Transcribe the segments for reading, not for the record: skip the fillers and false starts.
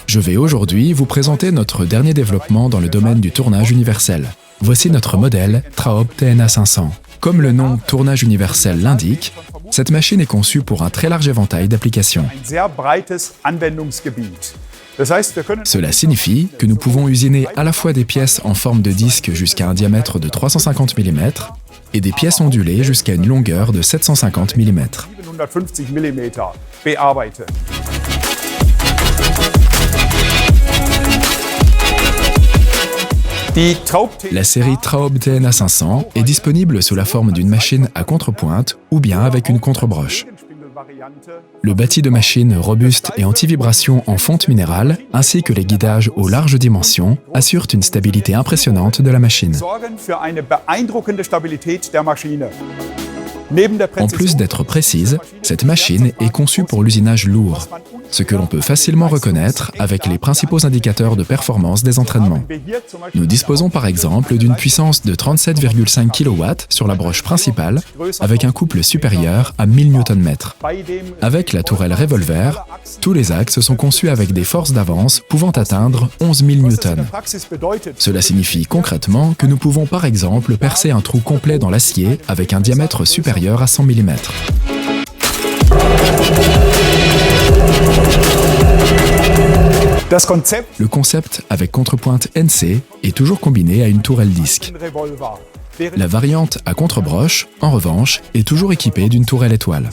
Je vais aujourd'hui vous présenter notre dernier développement dans le domaine du tournage universel. Voici notre modèle Traub TNA 500. Comme le nom tournage universel l'indique, cette machine est conçue pour un très large éventail d'applications. Cela signifie que nous pouvons usiner à la fois des pièces en forme de disque jusqu'à un diamètre de 350 mm et des pièces ondulées jusqu'à une longueur de 750 mm. La série Traub TNA 500 est disponible sous la forme d'une machine à contrepointe ou bien avec une contrebroche. Le bâti de machine robuste et anti-vibration en fonte minérale, ainsi que les guidages aux larges dimensions, assurent une stabilité impressionnante de la machine. En plus d'être précise, cette machine est conçue pour l'usinage lourd, ce que l'on peut facilement reconnaître avec les principaux indicateurs de performance des entraînements. Nous disposons par exemple d'une puissance de 37,5 kW sur la broche principale, avec un couple supérieur à 1000 Nm. Avec la tourelle revolver, tous les axes sont conçus avec des forces d'avance pouvant atteindre 11 000 N. Cela signifie concrètement que nous pouvons par exemple percer un trou complet dans l'acier avec un diamètre supérieur à 100 mm. Le concept avec contrepointe NC est toujours combiné à une tourelle disque. La variante à contrebroche, en revanche, est toujours équipée d'une tourelle étoile.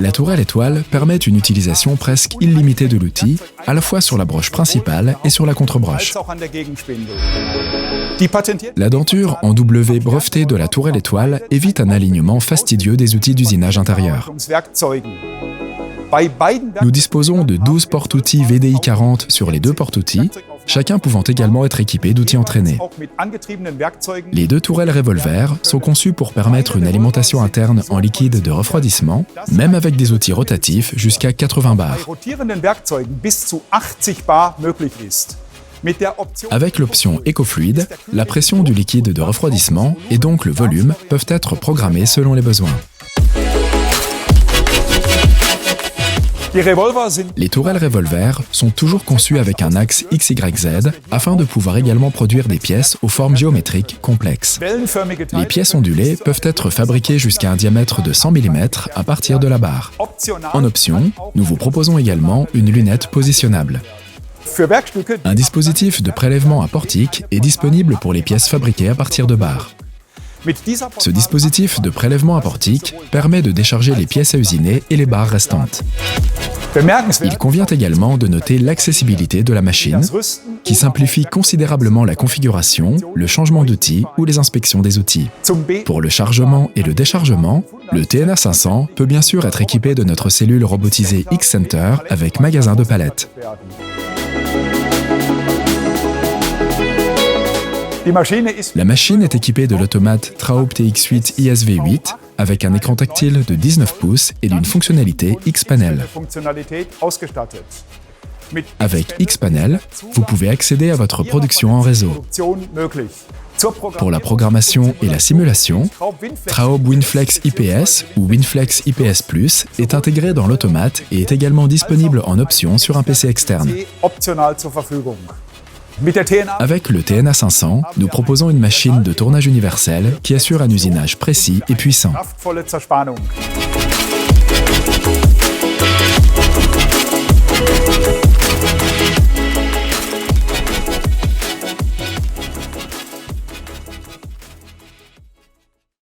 La tourelle étoile permet une utilisation presque illimitée de l'outil, à la fois sur la broche principale et sur la contrebroche. La denture en W brevetée de la tourelle étoile évite un alignement fastidieux des outils d'usinage intérieur. Nous disposons de 12 porte-outils VDI 40 sur les deux porte-outils, chacun pouvant également être équipé d'outils entraînés. Les deux tourelles revolver sont conçues pour permettre une alimentation interne en liquide de refroidissement, même avec des outils rotatifs jusqu'à 80 bars. Avec l'option EcoFluid, la pression du liquide de refroidissement et donc le volume peuvent être programmés selon les besoins. Les tourelles revolver sont toujours conçues avec un axe XYZ afin de pouvoir également produire des pièces aux formes géométriques complexes. Les pièces ondulées peuvent être fabriquées jusqu'à un diamètre de 100 mm à partir de la barre. En option, nous vous proposons également une lunette positionnable. Un dispositif de prélèvement à portique est disponible pour les pièces fabriquées à partir de barres. Ce dispositif de prélèvement à portique permet de décharger les pièces à usiner et les barres restantes. Il convient également de noter l'accessibilité de la machine, qui simplifie considérablement la configuration, le changement d'outils ou les inspections des outils. Pour le chargement et le déchargement, le TNA 500 peut bien sûr être équipé de notre cellule robotisée X-Center avec magasin de palettes. La machine est équipée de l'automate Traub TX8 ISV8 avec un écran tactile de 19 pouces et d'une fonctionnalité X-Panel. Avec X-Panel, vous pouvez accéder à votre production en réseau. Pour la programmation et la simulation, Traub WinFlex IPS ou WinFlex IPS Plus est intégré dans l'automate et est également disponible en option sur un PC externe. Avec le TNA 500, nous proposons une machine de tournage universel qui assure un usinage précis et puissant.